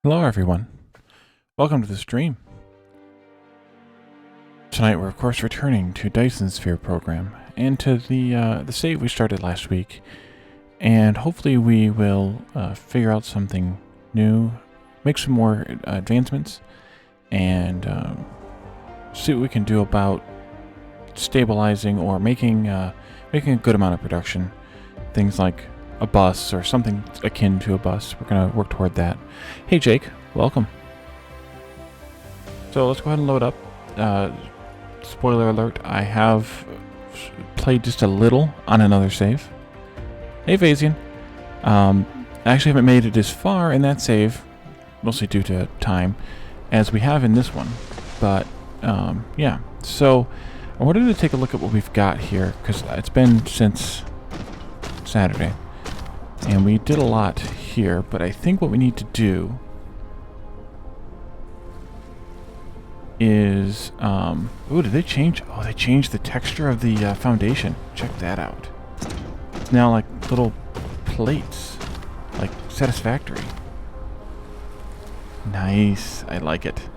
Hello everyone, welcome to the stream. Tonight we're of course returning to Dyson Sphere Program and to the save we started last week, and hopefully we will figure out something new, make some more advancements, and see what we can do about stabilizing or making a good amount of production. Things like a bus or something akin to a bus. We're going to work toward that. Hey Jake, welcome. So let's go ahead and load up. Spoiler alert, I have played just a little on another save. Hey Vazian. I actually haven't made it as far in that save, mostly due to time, as we have in this one. But yeah, so I wanted to take a look at what we've got here, because it's been since Saturday. And we did a lot here, but I think what we need to do is, ooh, did they change? Oh, they changed the texture of the foundation. Check that out. It's now like little plates, like Satisfactory. Nice, I like it.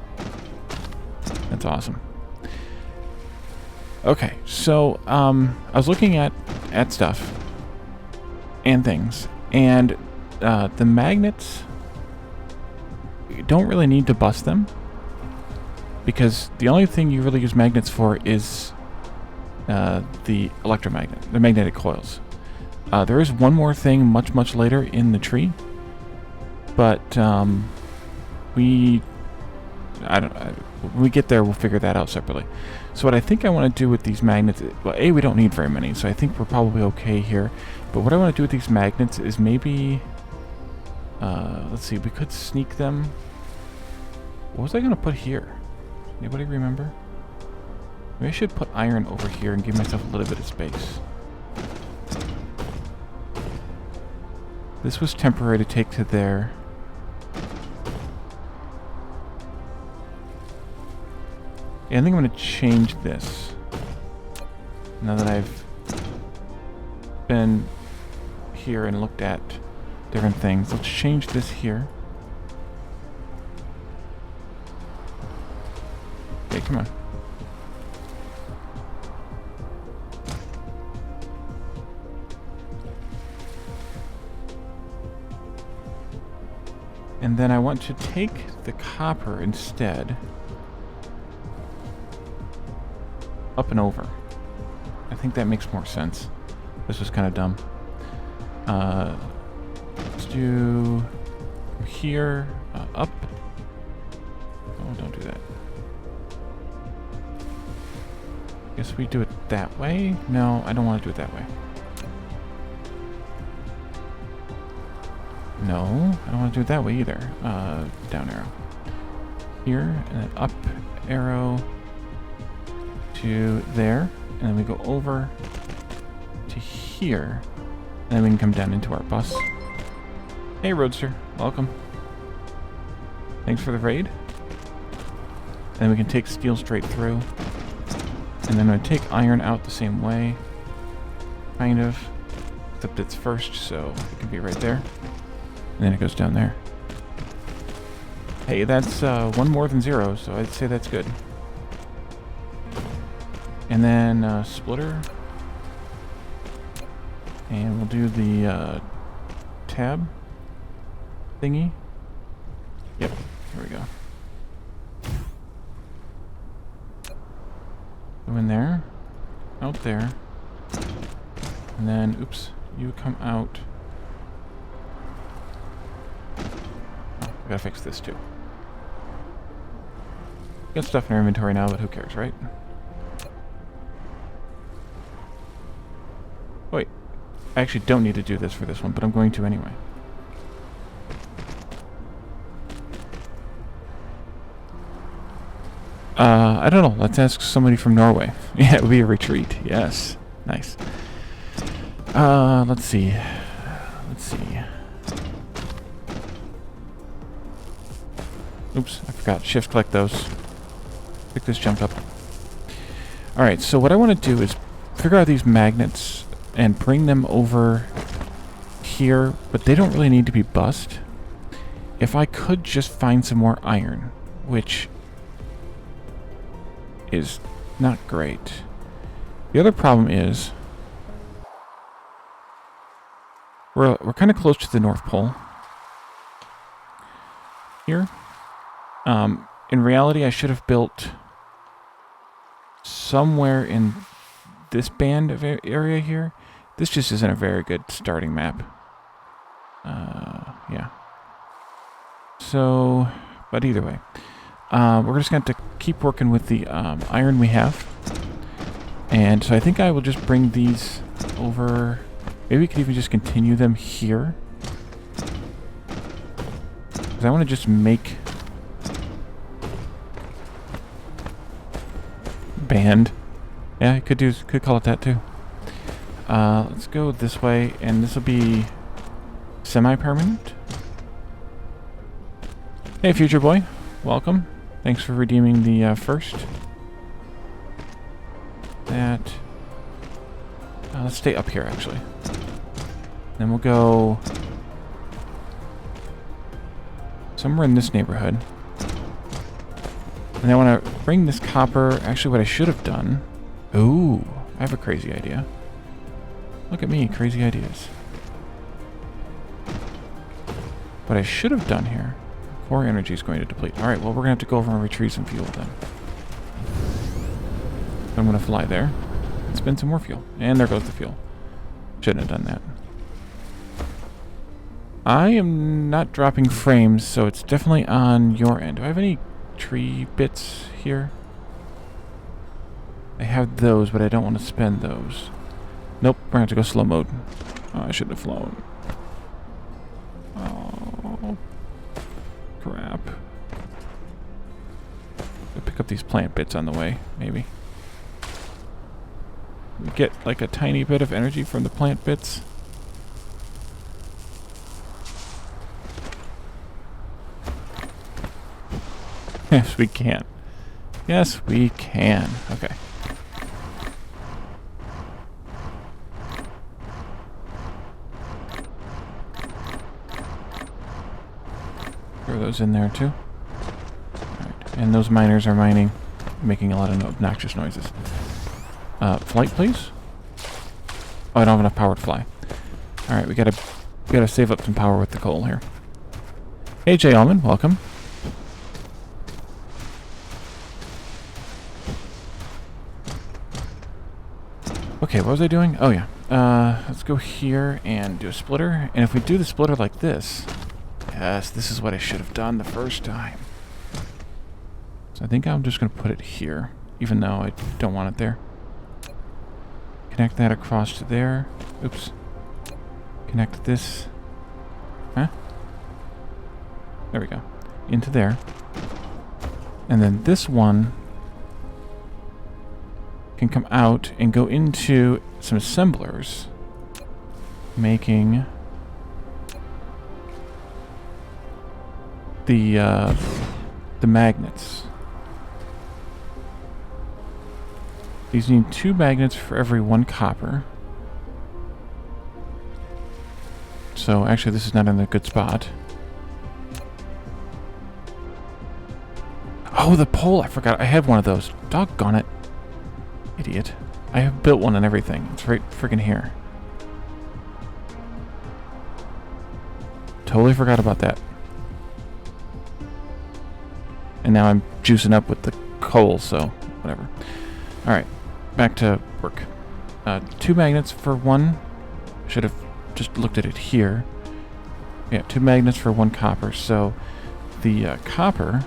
That's awesome. Okay, so I was looking at stuff and things. And the magnets, you don't really need to bust them, because the only thing you really use magnets for is the electromagnet, the magnetic coils. There is one more thing much later in the tree, but when we get there, we'll figure that out separately. So what I think I want to do with these magnets, well, we don't need very many, so I think we're probably okay here. But what I want to do with these magnets is maybe, let's see, we could sneak them. What was I going to put here? Anybody remember? Maybe I should put iron over here and give myself a little bit of space. This was temporary to take to there. Yeah, I think I'm going to change this. Now that I've been here and looked at different things, let's change this here. Okay, come on. And then I want to take the copper instead up and over. I think that makes more sense. This was kind of dumb. Let's do from here up. Oh, don't do that. Guess we do it that way. No, I don't want to do it that way. No, I don't want to do it that way either. Down arrow. Here, and then up arrow to there. And then we go over to here. And then we can come down into our bus. Hey, Roadster. Welcome. Thanks for the raid. And then we can take steel straight through. And then I'm going to take iron out the same way. Kind of. Except it's first, so it can be right there. And then it goes down there. Hey, that's one more than 0, so I'd say that's good. And then splitter. And we'll do the tab thingy. Yep, here we go. Go in there, out there, and then, oops, you come out. Oh, I gotta fix this too. Got stuff in our inventory now, but who cares, right? Wait, I actually don't need to do this for this one, but I'm going to anyway. I don't know. Let's ask somebody from Norway. Yeah, it would be a retreat. Yes. Nice. Let's see. Let's see. Oops, I forgot. Shift click those. Pick this jump up. Alright, so what I want to do is figure out these magnets and bring them over here, but they don't really need to be bussed. if I could just find some more iron, which is not great. The other problem is we're kind of close to the North Pole here. In reality, I should have built somewhere in this band of area here. This just isn't a very good starting map. Yeah. So, but either way, we're just going to have to keep working with the iron we have. And so I think I will just bring these over. Maybe we could even just continue them here. Because I want to just make band. Yeah, I could call it that too. Let's go this way, and this will be semi-permanent. Hey, future boy, welcome. Thanks for redeeming the first. That. Let's stay up here actually. Then we'll go somewhere in this neighborhood. And I want to bring this copper. Actually, what I should have done. Ooh, I have a crazy idea. Look at me, crazy ideas. What I should have done here. Core energy is going to deplete. Alright, well, we're going to have to go over and retrieve some fuel then. I'm going to fly there and spend some more fuel. And there goes the fuel. Shouldn't have done that. I am not dropping frames, so it's definitely on your end. Do I have any tree bits here? I have those, but I don't want to spend those. Nope, we're going to have to go slow mode. Oh, I shouldn't have flown. Oh, crap. I'll pick up these plant bits on the way, maybe. We get like a tiny bit of energy from the plant bits. Yes, we can. Yes, we can. Okay. Throw those in there too. Alright. And those miners are mining, making a lot of obnoxious noises. Flight, please. Oh, I don't have enough power to fly. Alright, we gotta save up some power with the coal here. Hey, Jay Allman, welcome. Okay, what was I doing? Oh, yeah. Let's go here and do a splitter. And if we do the splitter like this... Yes, this is what I should have done the first time. So I think I'm just going to put it here, even though I don't want it there. Connect that across to there. Oops. Connect this. Huh? There we go. Into there. And then this one can come out and go into some assemblers, making the magnets. These need 2 magnets for every 1 copper. So actually this is not in a good spot. Oh, the pole! I forgot. I have one of those. Doggone it. Idiot. I have built one and everything. It's right friggin' here. Totally forgot about that. And now I'm juicing up with the coal, so whatever. Alright, back to work. 2 magnets for 1. Should have just looked at it here. Yeah, 2 magnets for 1 copper. So the copper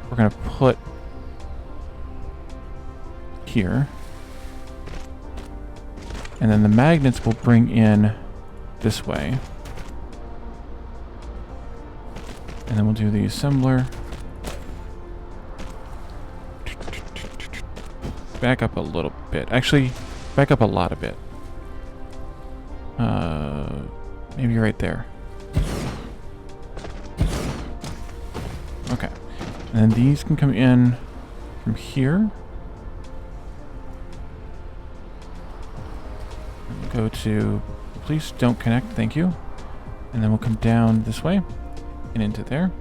we're going to put here. And then the magnets will bring in this way. And then we'll do the assembler. Back up a little bit. Actually, back up a lot of bit. Maybe right there. Okay. And then these can come in from here. Go to, please don't connect, thank you. And then we'll come down this way. and into there.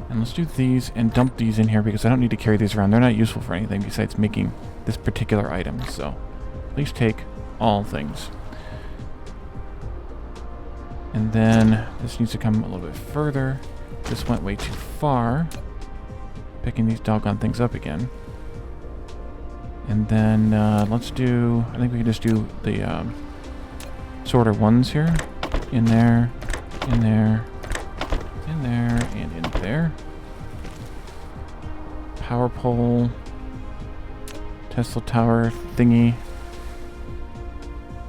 And let's do these and dump these in here because I don't need to carry these around. They're not useful for anything besides making this particular item. So please take all things. And then this needs to come a little bit further. This went way too far. Picking these doggone things up again. And then let's do, I think we can just do the sorter ones here. In there, in there, in there, and in there. Power pole. Tesla tower thingy.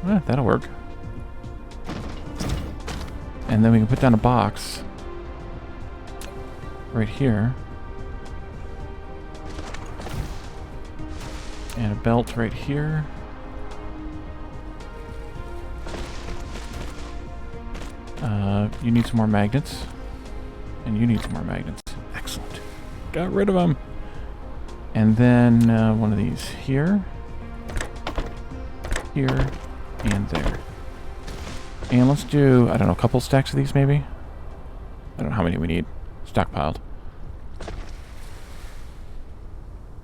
That'll work. And then we can put down a box right here. And a belt right here. You need some more magnets. And you need some more magnets. Excellent. Got rid of them. And then one of these here. Here. And there. And let's do, I don't know, a couple stacks of these maybe? I don't know how many we need. Stockpiled.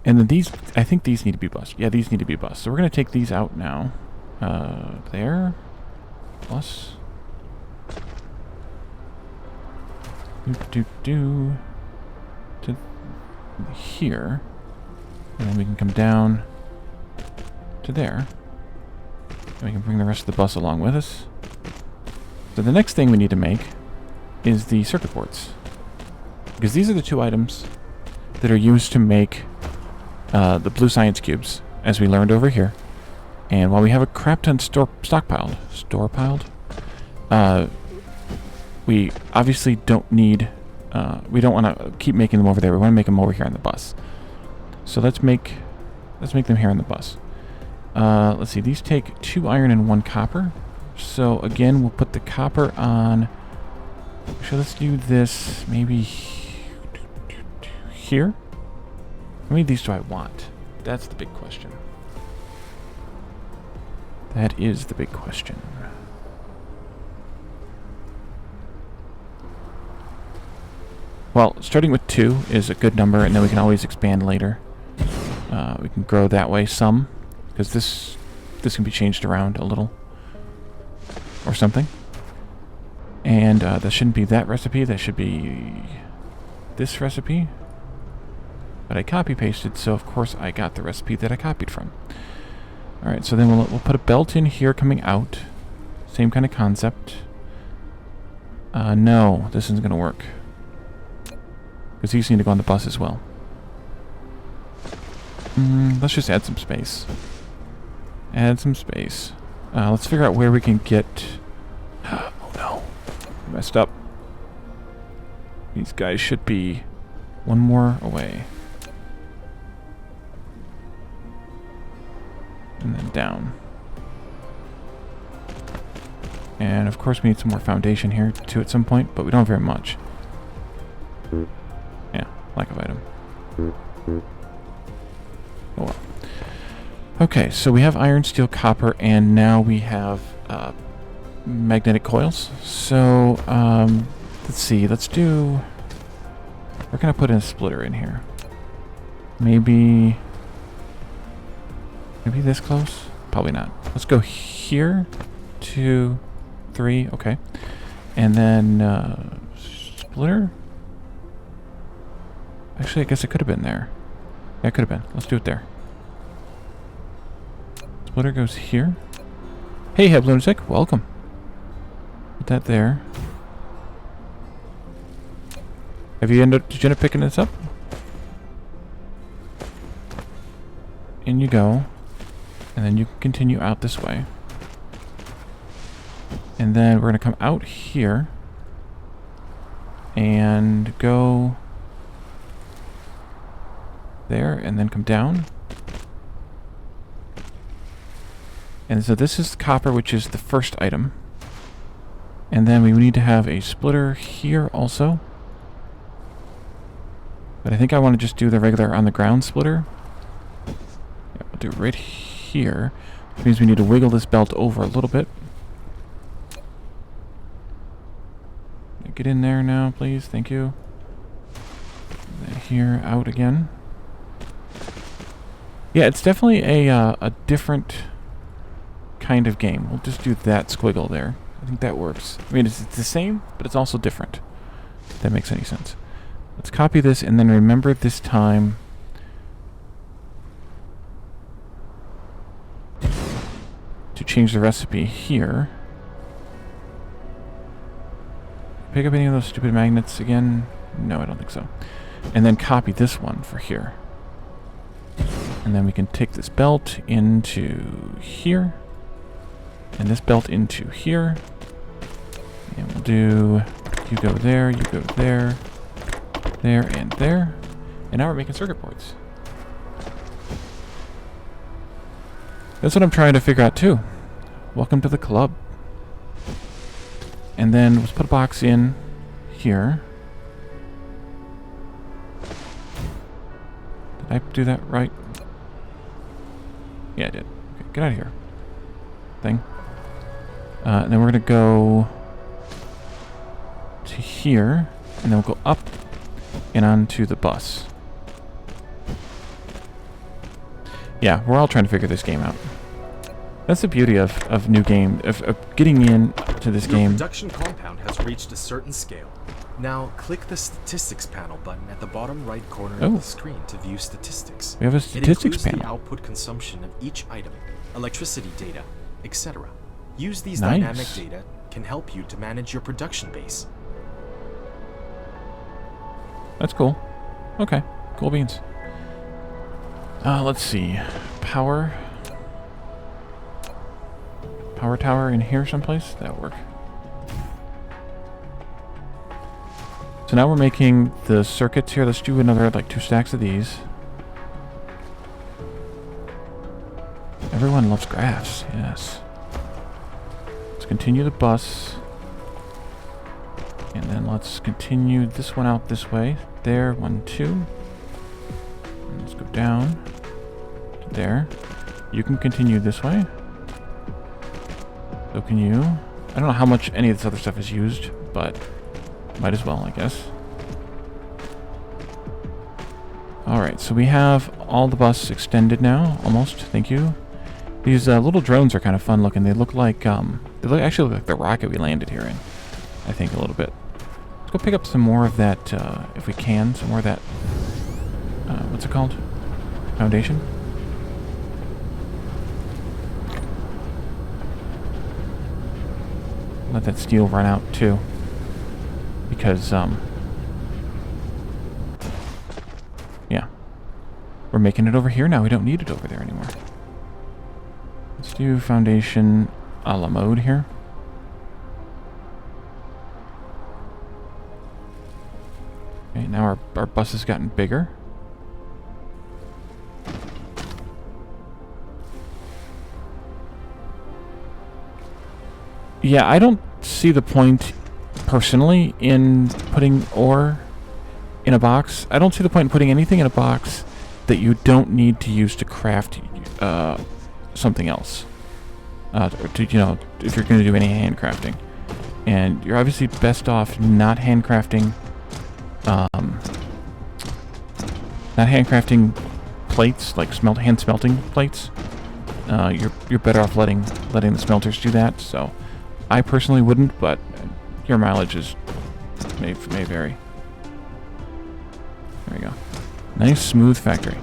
And then these, I think these need to be bus. Yeah, these need to be bus. So we're going to take these out now. There. Plus. To here. And then we can come down to there. And we can bring the rest of the bus along with us. So the next thing we need to make is the circuit boards. Because these are the two items that are used to make the blue science cubes, as we learned over here. And while we have a crap ton stockpiled, we obviously don't need, we don't want to keep making them over there. We want to make them over here on the bus. So let's make them here on the bus. Let's see, these take 2 iron and 1 copper. So again, we'll put the copper on. So let's do this maybe here. How many of these do I want? That's the big question. That is the big question. Well, starting with 2 is a good number, and then we can always expand later. We can grow that way some, because this can be changed around a little. Or something. And that shouldn't be that recipe, that should be this recipe. But I copy-pasted, so of course I got the recipe that I copied from. Alright, so then we'll put a belt in here coming out. Same kind of concept. No, this isn't going to work. Because these need to go on the bus as well. Let's just add some space. Add some space. Let's figure out where we can get... Oh no. I messed up. These guys should be one more away. And then down. And of course we need some more foundation here too at some point, but we don't have very much. Yeah, lack of item. Oh well. Okay, so we have iron, steel, copper, and now we have magnetic coils. So, let's see, let's do... We're going to put in a splitter in here. Maybe this close? Probably not. Let's go here, 2, 3, okay. And then, splitter? Actually, I guess it could have been there. Yeah, it could have been. Let's do it there. Splitter goes here. Hey, Heb Lunatic, welcome. Put that there. Did you end up picking this up? In you go. And then you can continue out this way. And then we're going to come out here. And go there, and then come down. And so this is copper, which is the first item. And then we need to have a splitter here also. But I think I want to just do the regular on the ground splitter. Yeah, we'll do it right here. Which means we need to wiggle this belt over a little bit. get in there now, please. Thank you. Here, out again. Yeah, it's definitely a different kind of game. We'll just do that squiggle there. I think that works. I mean, it's the same, but it's also different. If that makes any sense. Let's copy this, and then remember this time to change the recipe here. Pick up any of those stupid magnets again? No, I don't think so. And then copy this one for here. And then we can take this belt into here. And this belt into here. And we'll do, you go there, you go there, there, and there. And now we're making circuit boards. That's what I'm trying to figure out too. Welcome to the club. And then let's put a box in here. Did I do that right? Yeah, I did. Okay, get out of here. Thing. And then we're going to go to here, and then we'll go up and onto the bus. Yeah, we're all trying to figure this game out. That's the beauty of new game, of getting in to this game. Your production compound has reached a certain scale. Now click the statistics panel button at the bottom right corner of the screen to view statistics. We have a statistics panel. It includes the panel. output consumption of each item, electricity data, etc. Use these dynamic data can help you to manage your production base. That's cool. Okay, cool beans. Let's see. Power tower in here someplace? That'll work. So now we're making the circuits here. Let's do another, like, 2 stacks of these. Everyone loves graphs, yes. Let's continue the bus. And then let's continue this one out this way. There, 1, 2. And let's go down to there. You can continue this way. So can you. I don't know how much any of this other stuff is used, but might as well, I guess. Alright, so we have all the bus extended now, almost. Thank you. These little drones are kind of fun looking. They look like, actually look like the rocket we landed here in, I think, a little bit. Let's go pick up some more of that, if we can. Some more of that, what's it called? Foundation? Let that steel run out, too. Because, yeah. We're making it over here now. We don't need it over there anymore. Let's do foundation a la mode here. Okay, now our bus has gotten bigger. Yeah, I don't see the point, personally, in putting ore in a box. I don't see the point in putting anything in a box that you don't need to use to craft something else. You know, if you're going to do any handcrafting. And you're obviously best off not handcrafting plates, like hand smelting plates. You're better off letting the smelters do that. So I personally wouldn't, but your mileage may vary. There we go. Nice smooth factory.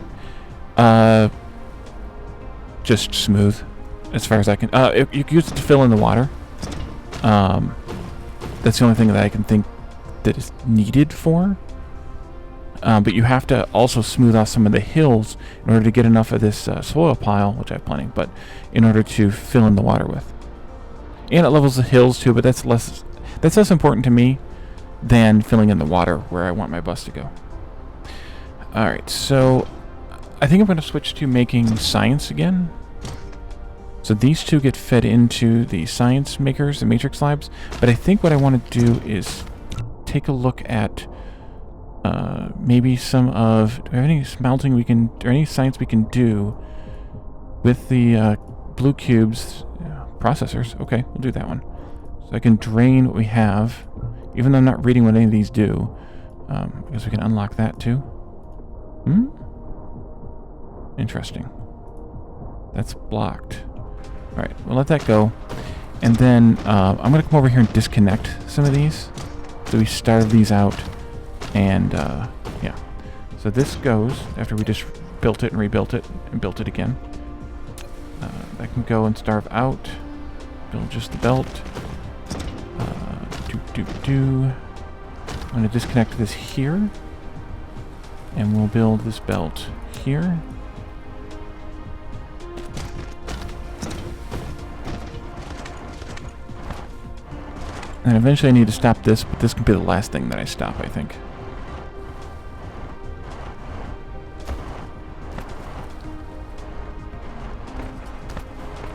Just smooth, as far as I can. You can use it to fill in the water. That's the only thing that I can think that is needed for. But you have to also smooth out some of the hills in order to get enough of this soil pile, which I have plenty, but in order to fill in the water with. And it levels the hills too, but that's less important to me than filling in the water where I want my bus to go. Alright, so I think I'm going to switch to making science again. So these two get fed into the science makers, the matrix labs, but I think what I want to do is take a look at maybe some of, do we have any smelting we can, or any science we can do with the blue cubes processors. Okay, we'll do that one. So I can drain what we have even though I'm not reading what any of these do. I guess we can unlock that too. Interesting. That's blocked. Alright, we'll let that go. And then I'm going to come over here and disconnect some of these. So we starve these out. And yeah. So this goes after we just built it and rebuilt it and built it again. That can go and starve out. Build just the belt. I'm going to disconnect this here. And we'll build this belt here. And eventually I need to stop this, but this could be the last thing that I stop, I think.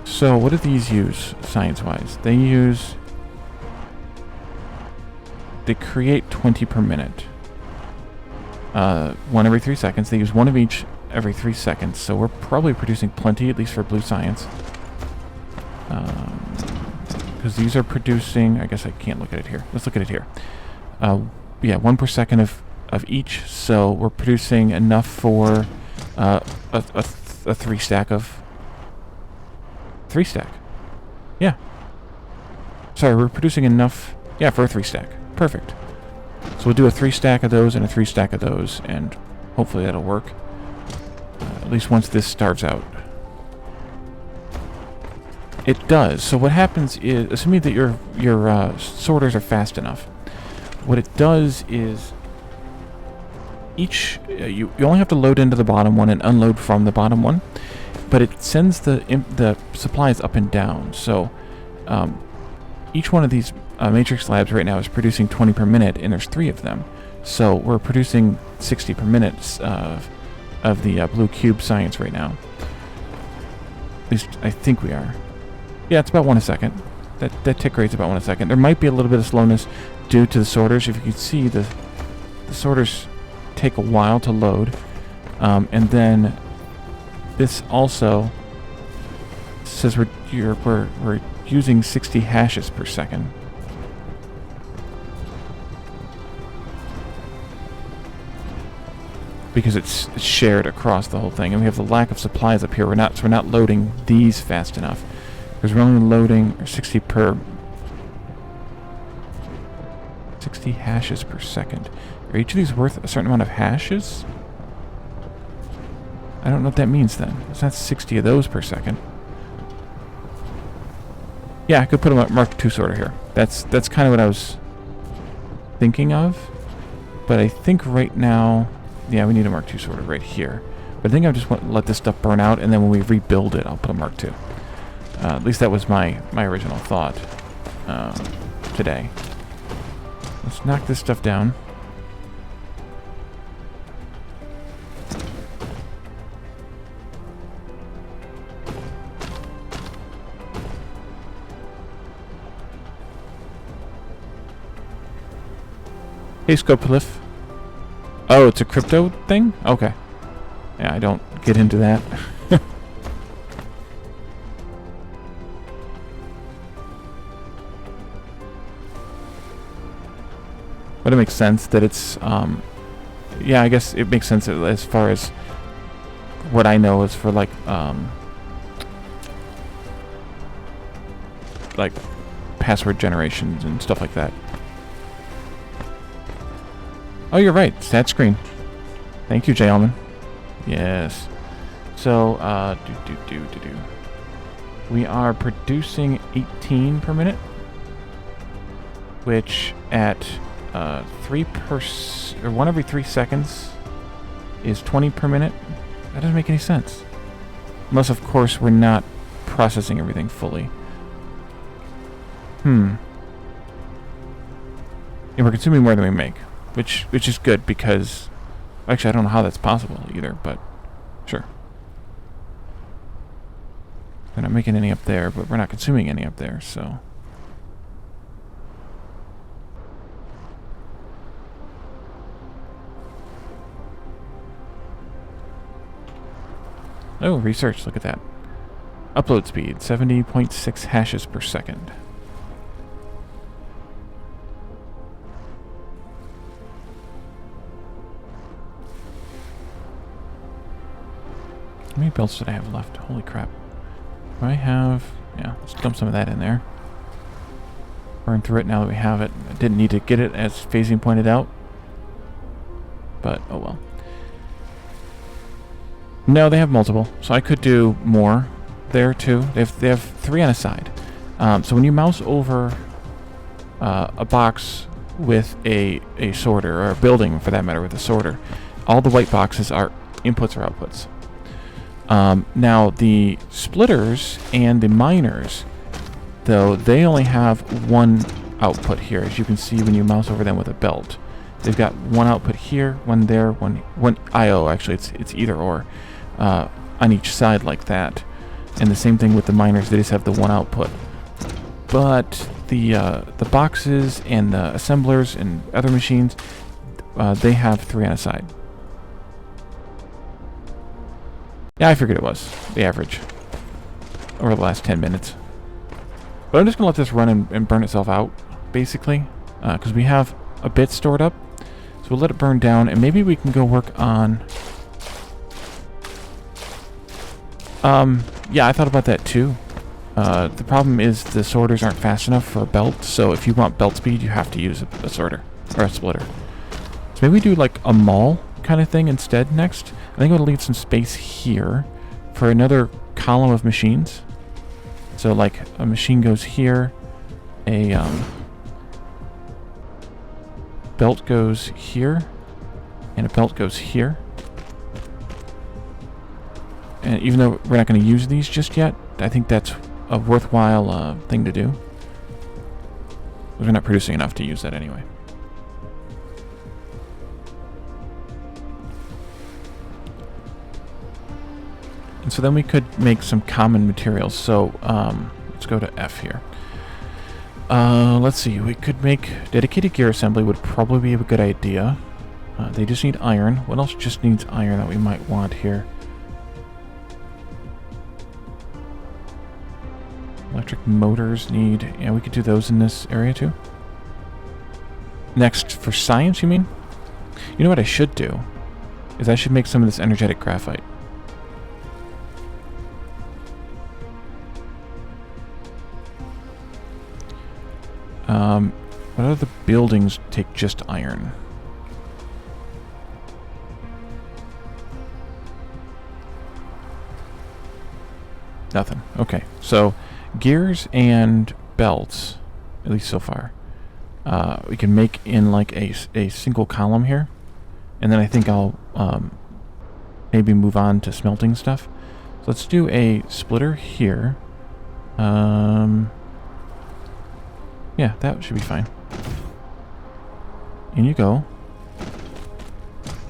So what do these use, science-wise? They create 20 per minute. One every 3 seconds. They use one of each every 3 seconds, so we're probably producing plenty, at least for blue science. Because these are producing... I guess I can't look at it here. Let's look at it here. Yeah, 1 per second of each, so we're producing enough for a 3 stack of... 3 stack. Yeah. Sorry, we're producing enough... Yeah, for a 3 stack. Perfect. So we'll do a 3 stack of those and a 3 stack of those, and hopefully that'll work. At least once this starves out. It does. So what happens is, assuming that your sorters are fast enough, what it does is each you only have to load into the bottom one and unload from the bottom one, but it sends the supplies up and down. So each one of these matrix labs right now is producing 20 per minute, and there's 3 of them. So we're producing 60 per minute of the blue cube science right now. At least I think we are. Yeah, it's about 1 a second. That tick rate's about 1 a second. There might be a little bit of slowness due to the sorters. If you can see, the sorters take a while to load. And then this also says we're using 60 hashes per second. Because it's shared across the whole thing. And we have the lack of supplies up here. We're not loading these fast enough. Because we're only loading 60 hashes per second. Are each of these worth a certain amount of hashes? I don't know what that means then. It's not 60 of those per second. Yeah, I could put a Mark II sorter here. That's kind of what I was thinking of. But I think right now... Yeah, we need a Mark II sorter right here. But I think I just want to let this stuff burn out, and then when we rebuild it, I'll put a Mark II. At least that was my original thought today. Let's knock this stuff down. Hey, Scopolif. Oh, it's a crypto thing? Okay. Yeah, I don't get into that. But it makes sense that it's, yeah, I guess it makes sense as far as what I know is for, like password generations and stuff like that. Oh, you're right. Stat screen. Thank you, J. Allman. Yes. So, we are producing 18 per minute, which at 1 every 3 seconds is 20 per minute. That doesn't make any sense. Unless, of course, we're not processing everything fully. Yeah, we're consuming more than we make, which is good because... Actually, I don't know how that's possible either, but sure. We're not making any up there, but we're not consuming any up there, so... Oh, research, look at that. Upload speed, 70.6 hashes per second. How many belts did I have left? Holy crap. Do I have... Yeah, let's dump some of that in there. Burn through it now that we have it. I didn't need to get it, as Phasing pointed out. But, oh well. No, they have multiple. So I could do more there, too. They have 3 on a side. So when you mouse over a box with a sorter, or a building, for that matter, with a sorter, all the white boxes are inputs or outputs. Now, the splitters and the miners, though, they only have one output here, as you can see when you mouse over them with a belt. They've got one output here, one there, one I/O. Actually, it's either or on each side like that. And the same thing with the miners; they just have the one output. But the boxes and the assemblers and other machines, they have 3 on a side. Yeah, I figured it was the average over the last 10 minutes. But I'm just gonna let this run and burn itself out, basically, because we have a bit stored up. So we'll let it burn down, and maybe we can go work on... yeah, I thought about that too. The problem is the sorters aren't fast enough for a belt, so if you want belt speed, you have to use a sorter, or a splitter. So maybe we do like a mall kind of thing instead next. I think I'm going to leave some space here for another column of machines. So like a machine goes here, a belt goes here, and a belt goes here. And even though we're not going to use these just yet, I think that's a worthwhile thing to do. We're not producing enough to use that anyway. And so then we could make some common materials. So let's go to F here. Let's see. We could make dedicated gear assembly would probably be a good idea. They just need iron. What else just needs iron that we might want here? Electric motors need... Yeah, we could do those in this area too. Next, for science, you mean? You know what I should do? Is I should make some of this energetic graphite. What other buildings take just iron? Nothing. Okay, so gears and belts, at least so far, we can make in like a single column here, and then I think I'll maybe move on to smelting stuff. So let's do a splitter here. Yeah, that should be fine. In you go.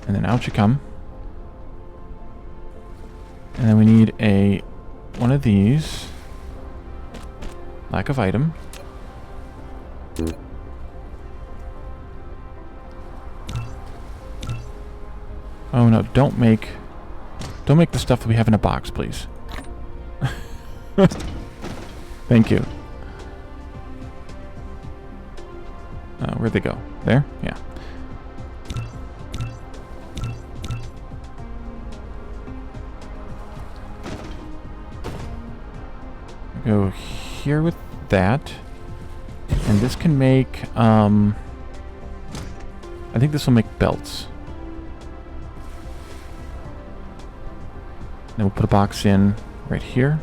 And then out you come. And then we need one of these. Lack of item. Oh no, don't make the stuff that we have in a box, please. Thank you. Where'd they go? There? Yeah. Go here with that. And this can make, I think this will make belts. Then we'll put a box in right here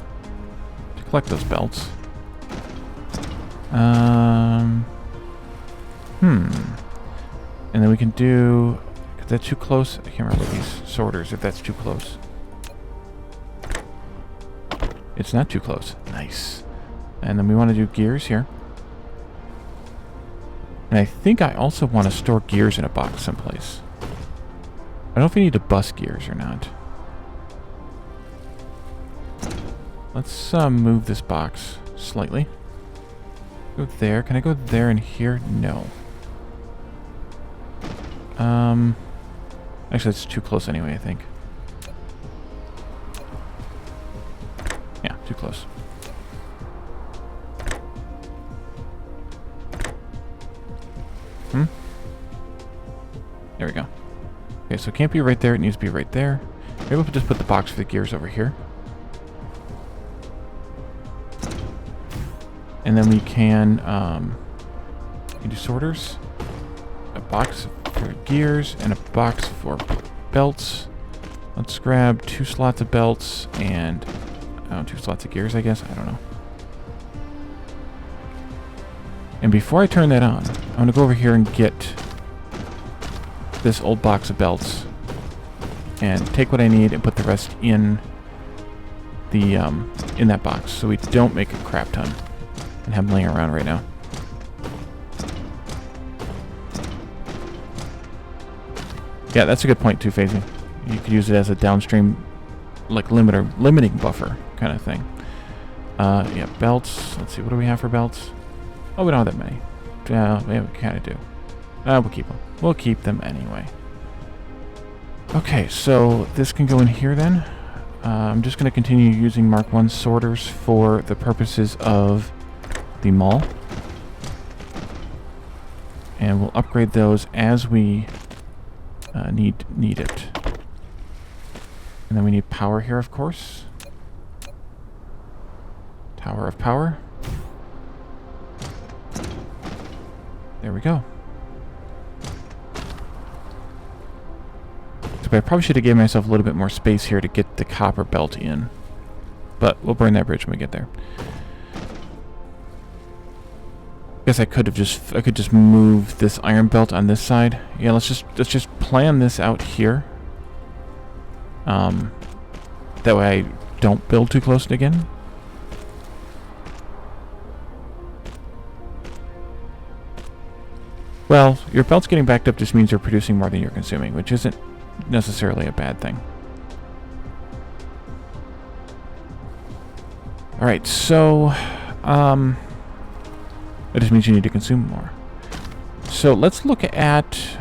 to collect those belts. And then we can do... Is that too close? I can't remember these sorters, if that's too close. It's not too close. Nice. And then we want to do gears here. And I think I also want to store gears in a box someplace. I don't know if we need to bus gears or not. Let's move this box slightly. Go there. Can I go there and here? No. Actually, it's too close anyway, I think. Yeah, too close. There we go. Okay, so it can't be right there. It needs to be right there. Maybe we'll just put the box for the gears over here. And then we can do sorters. A box for gears and a box for belts. Let's grab 2 slots of belts and 2 slots of gears, I guess. I don't know. And before I turn that on, I'm going to go over here and get this old box of belts and take what I need and put the rest in the in that box so we don't make a crap ton and have them laying around right now. Yeah, that's a good point too, Phasing. You could use it as a downstream, like limiting buffer kind of thing. Yeah, belts. Let's see, what do we have for belts? Oh, we don't have that many. Yeah, we kind of do. We'll keep them. We'll keep them anyway. Okay, so this can go in here then. I'm just going to continue using Mark 1 sorters for the purposes of the mall. And we'll upgrade those as we need it. And then we need power here, of course. Tower of power. There we go. So I probably should have given myself a little bit more space here to get the copper belt in. But we'll burn that bridge when we get there. Guess I could just move this iron belt on this side. Yeah, let's just plan this out here. That way I don't build too close again. Well, your belt's getting backed up just means you're producing more than you're consuming, which isn't necessarily a bad thing. Alright, so that just means you need to consume more. So let's look at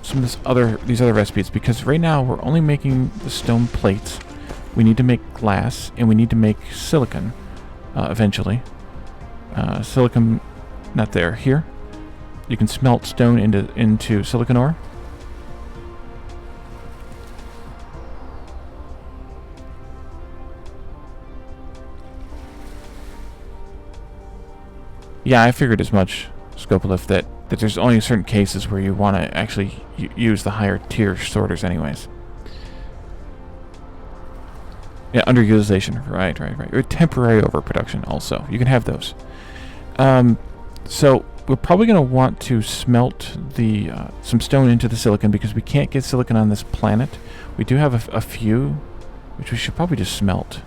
some of these other recipes, because right now we're only making the stone plates. We need to make glass, and we need to make silicon eventually. Silicon, not there, here. You can smelt stone into silicon ore. Yeah, I figured as much, Scopelift, that there's only certain cases where you want to actually use the higher tier sorters anyways. Yeah, underutilization. Right. Or temporary overproduction also. You can have those. So we're probably going to want to smelt some stone into the silicon because we can't get silicon on this planet. We do have a few, which we should probably just smelt.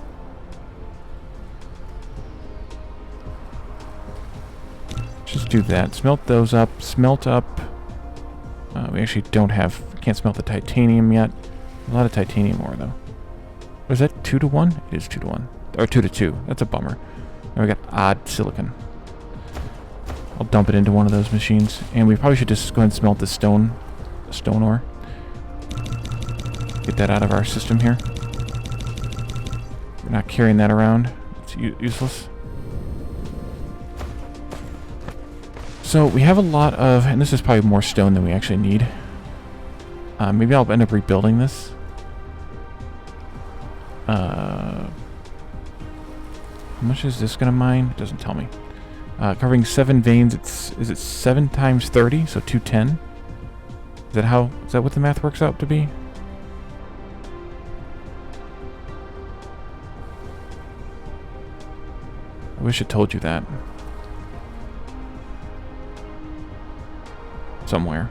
Just do that. Smelt those up. Smelt up. We actually can't smelt the titanium yet. A lot of titanium ore though. Was that 2 to 1? It is 2 to 1. Or 2 to 2. That's a bummer. And we got odd silicon. I'll dump it into one of those machines. And we probably should just go ahead and smelt the stone ore. Get that out of our system here. We're not carrying that around. It's useless. So we have a lot of, and this is probably more stone than we actually need. Maybe I'll end up rebuilding this. How much is this gonna mine? It doesn't tell me. Covering 7 veins, is it 7 times 30? So 210. Is that what the math works out to be? I wish it told you that. Somewhere.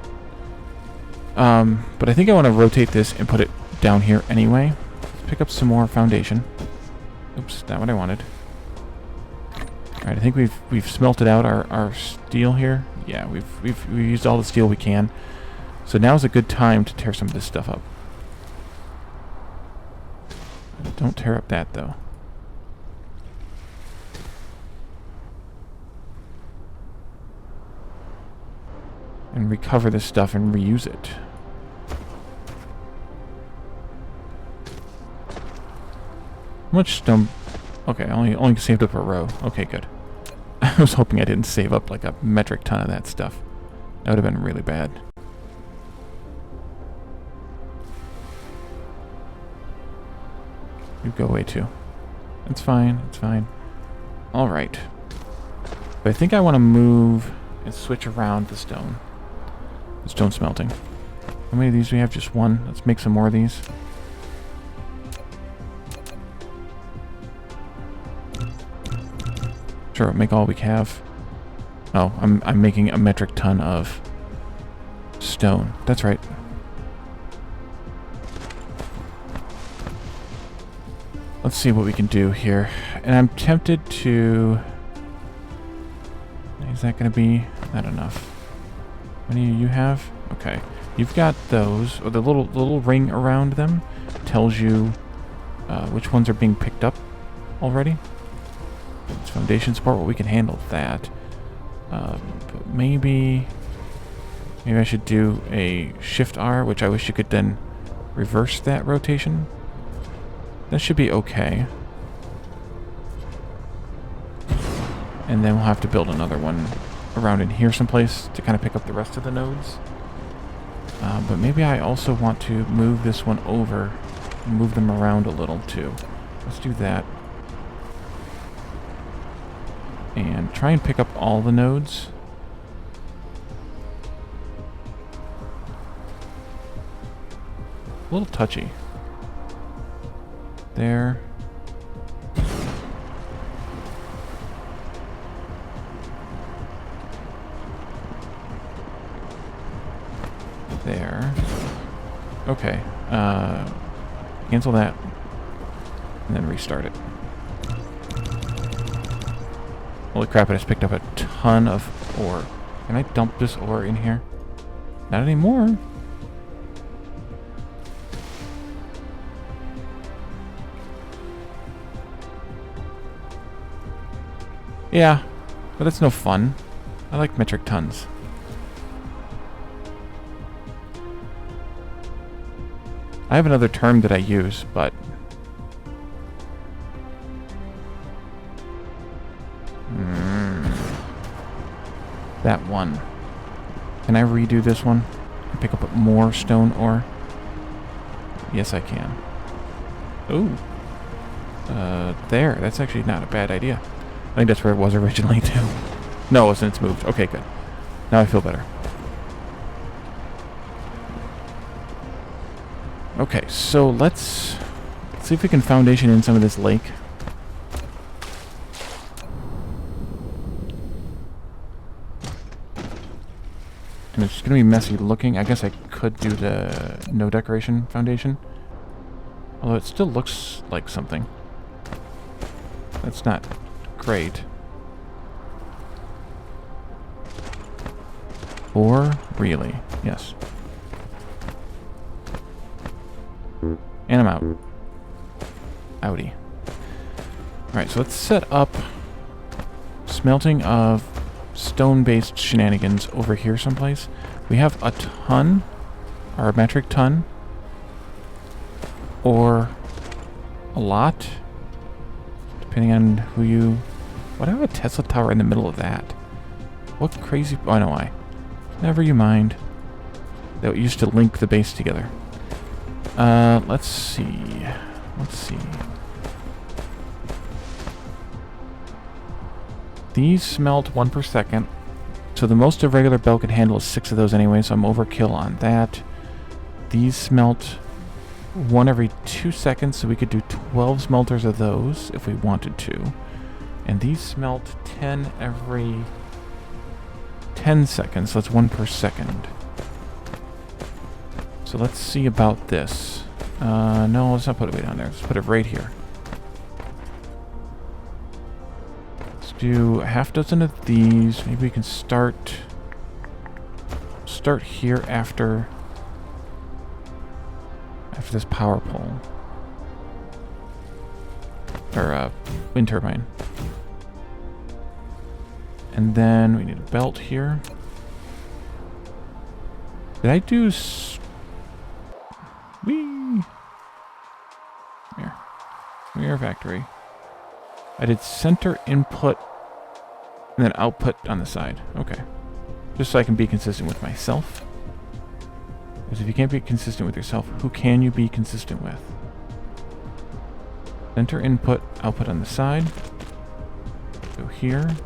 But I think I want to rotate this and put it down here anyway. Let's pick up some more foundation. Oops, not what I wanted. Alright, I think we've smelted out our steel here. Yeah, we've used all the steel we can. So now's a good time to tear some of this stuff up. Don't tear up that though. And recover this stuff and reuse it. How much stone? Okay, I only saved up a row. Okay, good. I was hoping I didn't save up like a metric ton of that stuff. That would have been really bad. You go away too. It's fine. It's fine. All right. But I think I want to move and switch around the stone. The stone smelting. How many of these do we have? Just one. Let's make some more of these. Sure, make all we have. Oh, I'm making a metric ton of stone. That's right. Let's see what we can do here. And I'm tempted to... Is that going to be not enough? How many do you have? Okay. You've got those. Or the little ring around them tells you which ones are being picked up already. It's foundation support. Well, we can handle that. But maybe I should do a Shift R, which I wish you could then reverse that rotation. That should be okay. And then we'll have to build another one around in here someplace to kind of pick up the rest of the nodes. But maybe I also want to move this one over and move them around a little too. Let's do that. And try and pick up all the nodes. A little touchy. There. There. Okay. Cancel that. And then restart it. Holy crap, I just picked up a ton of ore. Can I dump this ore in here? Not anymore. Yeah, but that's no fun. I like metric tons. I have another term that I use, but... that one. Can I redo this one? And pick up more stone ore? Yes, I can. Ooh. There. That's actually not a bad idea. I think that's where it was originally, too. No, it wasn't. It's moved. Okay, good. Now I feel better. Okay, so let's see if we can foundation in some of this lake. And it's going to be messy looking. I guess I could do the no decoration foundation. Although it still looks like something. That's not great. Or really? Yes. And I'm out. Outie. Alright, so let's set up smelting of stone-based shenanigans over here someplace. We have a ton, or a metric ton, or a lot, depending on who you... Why do I have a Tesla tower in the middle of that? What crazy... Oh, I know why. Never you mind. That used to link the base together. Let's see. Let's see. These smelt 1 per second. So the most a regular bell can handle is 6 of those anyway, so I'm overkill on that. These smelt 1 every 2 seconds, so we could do 12 smelters of those if we wanted to. And these smelt 10 every 10 seconds, so that's 1 per second. So let's see about this. No, let's not put it way down there. Let's put it right here. Let's do a half dozen of these. Maybe we can start here after this power pole. Or wind turbine. And then we need a belt here. Did I do... Whee! Here. Mirror factory. I did center input and then output on the side. Okay. Just so I can be consistent with myself. Because if you can't be consistent with yourself, who can you be consistent with? Center input, output on the side. Go here.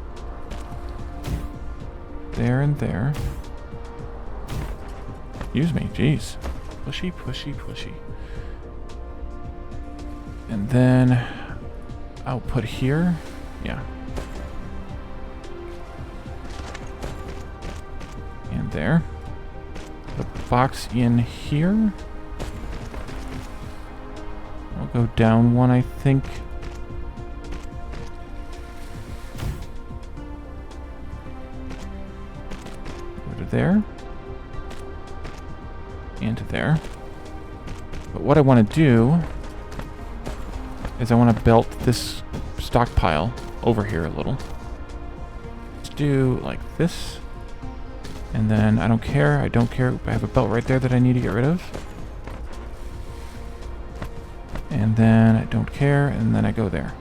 There and there. Excuse me, jeez. Pushy, pushy, pushy. And then output here. Yeah. And there. The box in here. I'll go down one, I think. Go to there. And to there. But what I want to do is I want to belt this stockpile over here a little. Let's do like this. And then I don't care. I don't care. I have a belt right there that I need to get rid of. And then I don't care. And then I go there.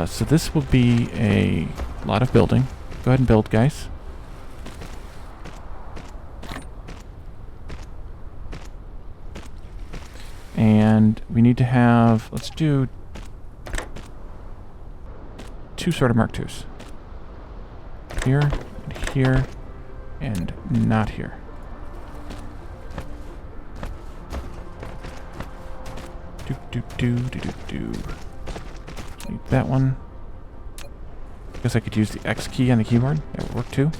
So this will be a lot of building. Go ahead and build, guys. And we need to have, let's do 2 sort of Mark IIs. Here, and here, and not here. Do. Need that one. Guess I could use the X key on the keyboard. That would work too.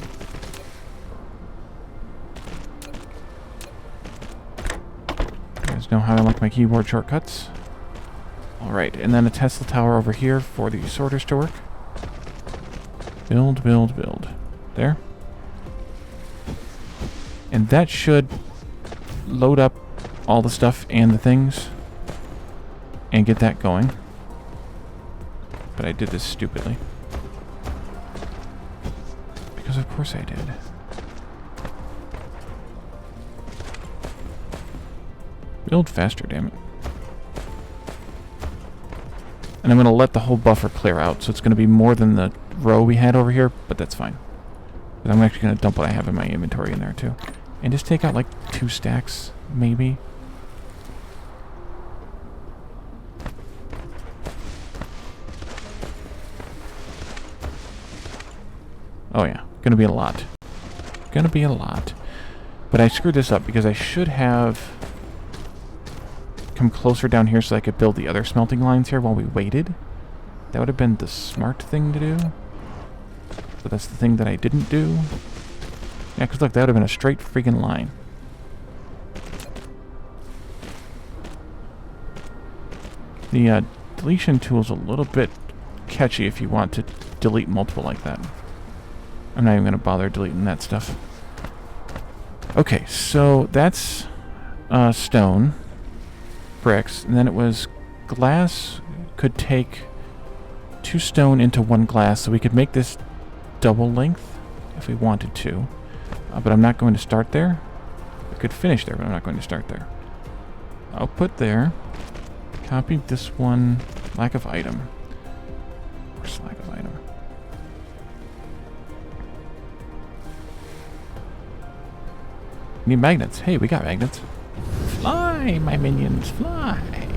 You guys know how I like my keyboard shortcuts. Alright, and then a Tesla tower over here for the sorters to work. Build, build, build. There. And that should load up all the stuff and the things and get that going. But I did this stupidly. Because of course I did. Build faster, damn it. And I'm going to let the whole buffer clear out, so it's going to be more than the row we had over here, but that's fine. But I'm actually going to dump what I have in my inventory in there too. And just take out like 2 stacks, maybe. Oh yeah, gonna be a lot. Gonna be a lot. But I screwed this up because I should have come closer down here so I could build the other smelting lines here while we waited. That would have been the smart thing to do. But that's the thing that I didn't do. Yeah, because look, that would have been a straight freaking line. The deletion tool is a little bit catchy if you want to delete multiple like that. I'm not even going to bother deleting that stuff. Okay, so that's stone, bricks, and then it was glass. Could take 2 stone into 1 glass, so we could make this double length if we wanted to. But I'm not going to start there. I could finish there, but I'm not going to start there. Output there. Copy this one. Lack of item. Where's lack of item? Need magnets. Hey, we got magnets. Fly, my minions, fly.